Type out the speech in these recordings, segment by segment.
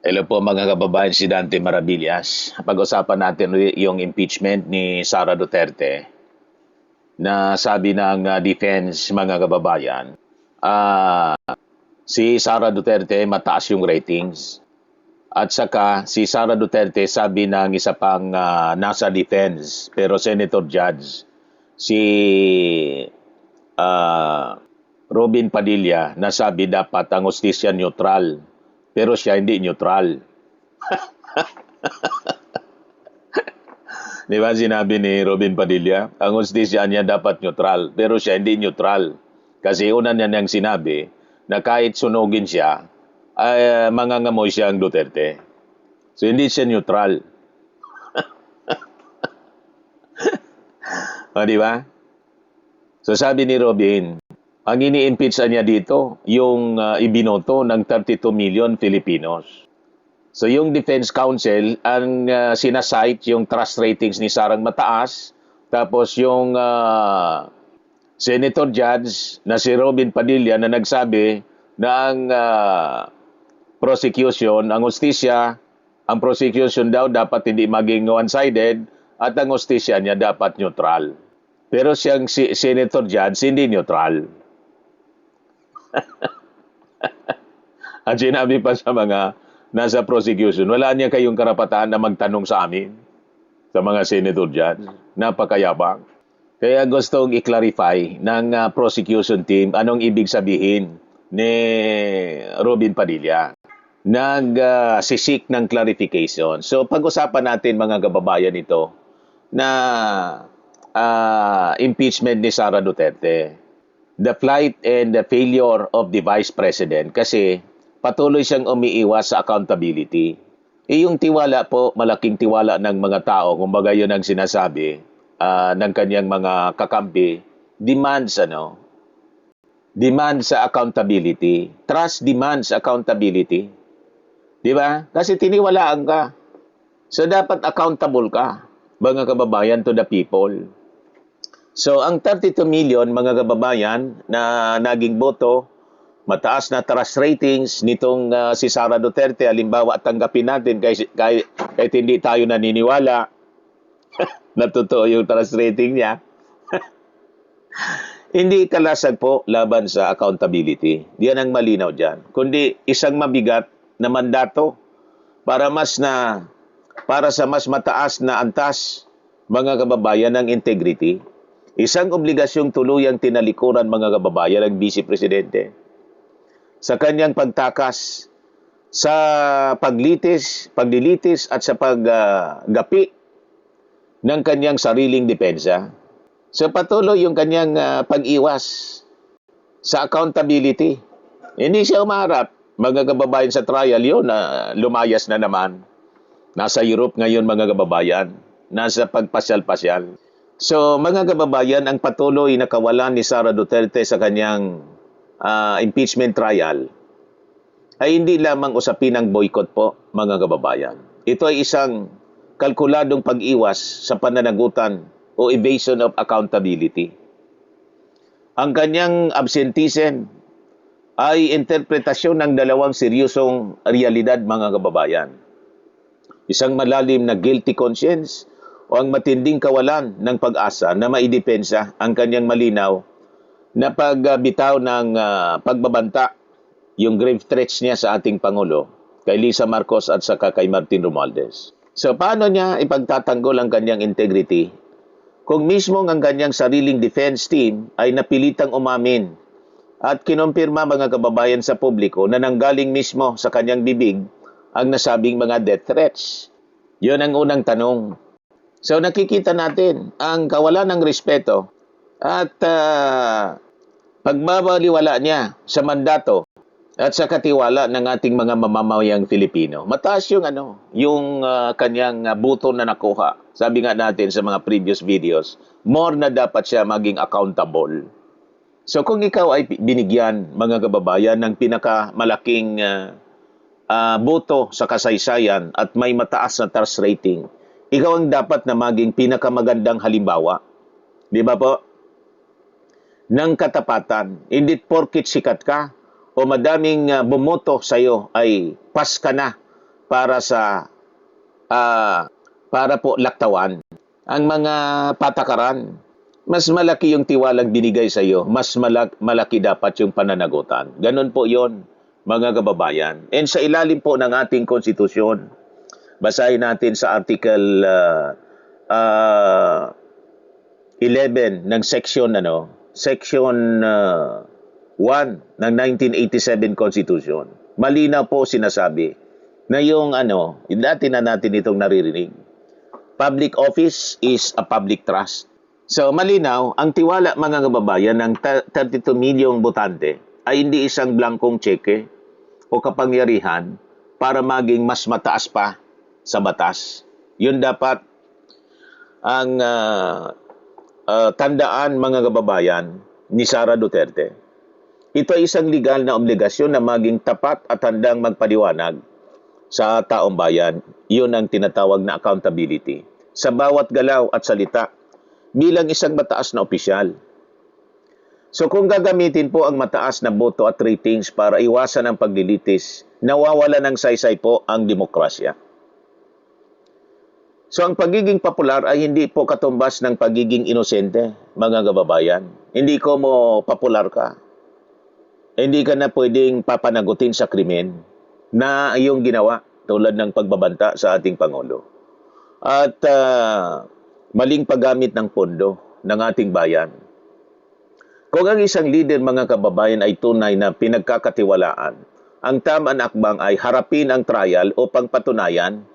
Hello po mga kababayan, si Dante Maravillas. Pag-usapan natin yung impeachment ni Sara Duterte na sabi ng defense mga kababayan, ah, si Sara Duterte mataas yung ratings. At saka si Sara Duterte sabi ng isa pang nasa defense pero Senator Judge, si ah, Robin Padilla na sabi dapat ang hustisya neutral pero siya hindi neutral. Di ba sinabi ni Robin Padilla, ang hustisya niya dapat neutral, pero siya hindi neutral. Kasi una niya niyang sinabi na kahit sunugin siya, ay mangangamoy siya ang Duterte. So hindi siya neutral. O, di ba? So sabi ni Robin, ang ini-impeach niya dito, yung ibinoto ng 32 million Filipinos. So yung Defense Council, ang sinasite yung trust ratings ni Sarang mataas, tapos yung Senator Judge na si Robin Padilla na nagsabi na ang prosecution, ang hustisya, ang prosecution daw dapat hindi maging one-sided at ang hustisya niya dapat neutral. Pero siyang Senator Judge hindi neutral. At sinabi pa sa mga nasa prosecution, wala niya kayong karapatan na magtanong sa amin, sa mga Senator Judge. Napakayabang. Kaya gustong i-clarify ng prosecution team anong ibig sabihin ni Robin Padilla. Nag-sisik ng clarification. So pag-usapan natin mga kababayan ito na impeachment ni Sara Duterte. The flight and the failure of the Vice President kasi patuloy siyang umiiwas sa accountability. Yung tiwala po, malaking tiwala ng mga tao, kumbaga yun ang sinasabi ng kanyang mga kakampi, demands sa accountability. Trust demands accountability. Di ba? Kasi tiniwalaan ka. So dapat accountable ka, mga kababayan, to the people. So ang 32 million mga kababayan na naging boto, mataas na trust ratings nitong si Sara Duterte, halimbawa tanggapin natin kahit hindi tayo naniniwala na totoo yung trust rating niya. Hindi kalasag po laban sa accountability. Diyan ang malinaw dyan. Kundi isang mabigat na mandato para sa mas mataas na antas mga kababayan ng integrity. Isang obligasyong tuluyang tinalikuran mga kababayan ng Vice Presidente sa kanyang pagtakas sa paglilitis at sa paggapi ng kanyang sariling depensa. So patuloy yung kanyang pag-iwas sa accountability. Hindi siya umarap mga kababayan sa trial yun na lumayas na naman. Nasa Europe ngayon mga kababayan, nasa pagpasyal-pasyal. So mga kababayan, ang patuloy na kawalan ni Sara Duterte sa kanyang impeachment trial ay hindi lamang usapin ng boycott po mga kababayan. Ito ay isang kalkuladong pag-iwas sa pananagutan o evasion of accountability. Ang kanyang absenteeism ay interpretasyon ng dalawang seryosong realidad mga kababayan. Isang malalim na guilty conscience o ang matinding kawalan ng pag-asa na maidepensa ang kanyang malinaw na pagbitaw ng pagbabanta, yung grave threats niya sa ating Pangulo, kay Lisa Marcos at saka kay Martin Romualdez. So paano niya ipagtatanggol ang kanyang integrity kung mismo ang kanyang sariling defense team ay napilitang umamin at kinumpirma mga kababayan sa publiko na nanggaling mismo sa kanyang bibig ang nasabing mga death threats? Yun ang unang tanong. So nakikita natin ang kawalan ng respeto at pagbabaliwala niya sa mandato at sa katiwala ng ating mga mamamayang Filipino. Mataas yung kanyang buto na nakuha. Sabi nga natin sa mga previous videos, more na dapat siya maging accountable. So kung ikaw ay binigyan, mga kababayan, ng pinakamalaking boto sa kasaysayan at may mataas na trust rating, ikaw ang dapat na maging pinakamagandang halimbawa. Di ba po? Ng katapatan. Hindi porkit sikat ka o madaming bumoto sa iyo ay pas ka na para sa para po laktawan ang mga patakaran. Mas malaki yung tiwalang binigay sa iyo, mas malaki dapat yung pananagutan. Ganun po yon, mga kababayan. And sa ilalim po ng ating konstitusyon, basahin natin sa Article 11 ng Section 1 ng 1987 Constitution. Malinaw po sinasabi na yung dati na natin itong naririnig. Public office is a public trust. So malinaw, ang tiwala mga kababayan ng 32 milyong botante ay hindi isang blankong tseke o kapangyarihan para maging mas mataas pa sa batas. Yun dapat ang tandaan mga kababayan ni Sara Duterte. Ito ay isang legal na obligasyon na maging tapat at handang magpaliwanag sa taong bayan. Yun ang tinatawag na accountability sa bawat galaw at salita bilang isang mataas na opisyal. So kung gagamitin po ang mataas na boto at ratings para iwasan ang paglilitis, nawawala ng saysay po ang demokrasya. So ang pagiging popular ay hindi po katumbas ng pagiging inosente, mga kababayan. Hindi ko mo popular ka. Hindi ka na pwedeng papanagutin sa krimen na iyong ginawa tulad ng pagbabanta sa ating Pangulo. At maling paggamit ng pondo ng ating bayan. Kung ang isang leader mga kababayan ay tunay na pinagkakatiwalaan, ang tama na akbang ay harapin ang trial upang patunayan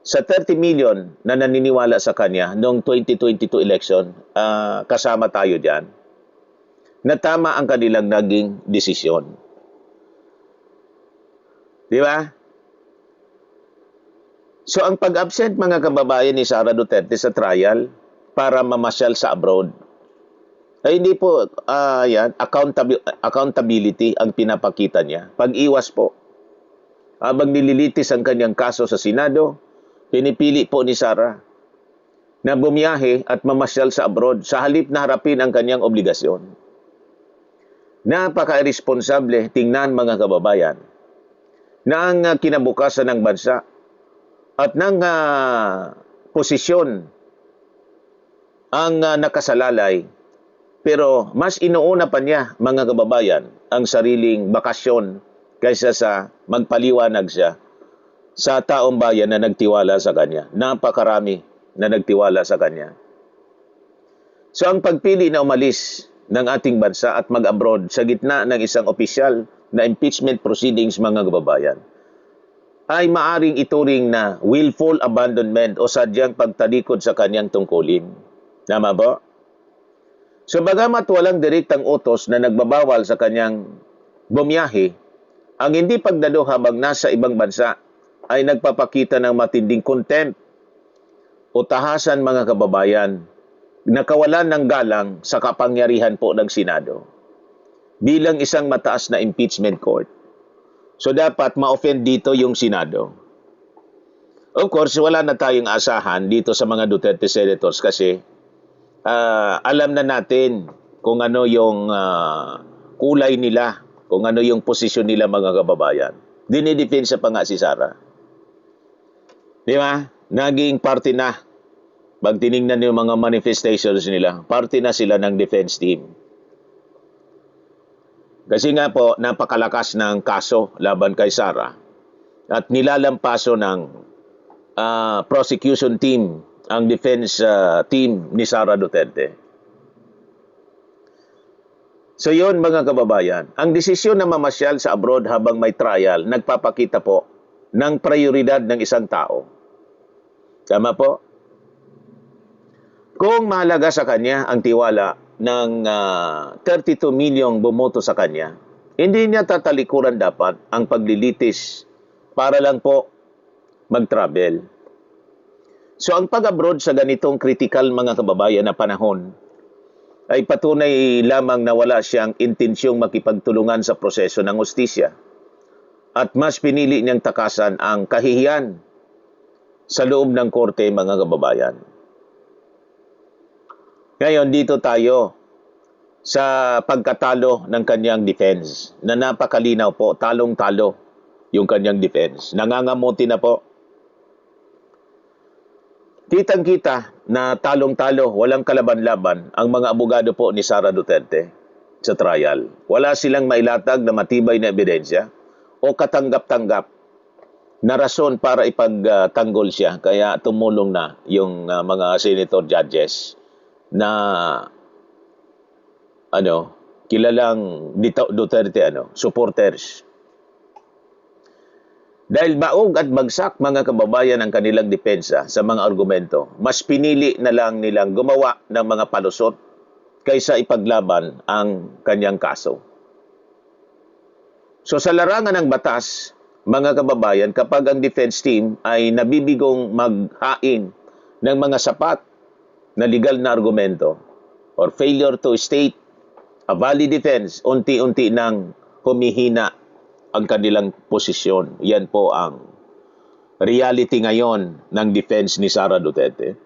sa 30 million na naniniwala sa kanya noong 2022 election, kasama tayo dyan, na tama ang kanilang naging desisyon. Di ba? So ang pag-absent mga kababayan ni Sara Duterte sa trial para mamasyal sa abroad, ay hindi po accountability ang pinapakita niya. Pag-iwas po. Habang nililitis ang kanyang kaso sa Senado, pinipili po ni Sara na bumiyahe at mamasyal sa abroad sa halip na harapin ang kanyang obligasyon. Napaka-irresponsable tingnan mga kababayan na ang kinabukasan ng bansa at ng posisyon ang nakasalalay, pero mas inuuna pa niya mga kababayan ang sariling bakasyon kaysa sa magpaliwanag siya sa taong bayan na nagtiwala sa kanya. Napakarami na nagtiwala sa kanya. So ang pagpili na umalis ng ating bansa at mag-abroad sa gitna ng isang opisyal na impeachment proceedings mga kababayan ay maaring ituring na willful abandonment o sadyang pagtalikod sa kanyang tungkulin. Tama ba? So bagamat walang direktang utos na nagbabawal sa kanyang bumiyahe, ang hindi pagdalo habang nasa ibang bansa ay nagpapakita ng matinding contempt o tahasan mga kababayan na kawalan ng galang sa kapangyarihan po ng Senado bilang isang mataas na impeachment court. So dapat ma-offend dito yung Senado. Of course, wala na tayong asahan dito sa mga Duterte senators kasi alam na natin kung ano yung kulay nila, kung ano yung posisyon nila mga kababayan. Dinidepensa pa nga si Sara. Di ba? Naging party na. Pag tinignan yung mga manifestations nila, party na sila ng defense team. Kasi nga po, napakalakas ng kaso laban kay Sara at nilalampaso ng prosecution team ang defense team ni Sara Duterte. So yun mga kababayan, ang desisyon na mamasyal sa abroad habang may trial, nagpapakita po ng prioridad ng isang tao. Tama po? Kung mahalaga sa kanya ang tiwala ng 32 milyong bumoto sa kanya, hindi niya tatalikuran dapat ang paglilitis para lang po mag-travel. So ang pag-abroad sa ganitong critical mga kababayan na panahon ay patunay lamang na wala siyang intensyong makipagtulungan sa proseso ng hustisya at mas pinili niyang takasan ang kahihiyan sa loob ng korte mga kababayan. Ngayon, dito tayo sa pagkatalo ng kanyang defense na napakalinaw po, talong-talo yung kanyang defense. Nangangamuti na po. Kitang-kita na talong-talo, walang kalaban-laban ang mga abogado po ni Sara Duterte sa trial. Wala silang mailatag na matibay na ebidensya o katanggap-tanggap na rason para ipagtanggol siya. Kaya tumulong na yung mga senator judges na kilalang Duterte supporters. Dahil baog at bagsak mga kababayan ang kanilang depensa sa mga argumento, mas pinili na lang nilang gumawa ng mga palusot kaysa ipaglaban ang kanyang kaso. So sa larangan ng batas, mga kababayan, kapag ang defense team ay nabibigong maghain ng mga sapat na legal na argumento or failure to state a valid defense, unti-unti nang humihina ang kanilang posisyon. Yan po ang reality ngayon ng defense ni Sara Duterte.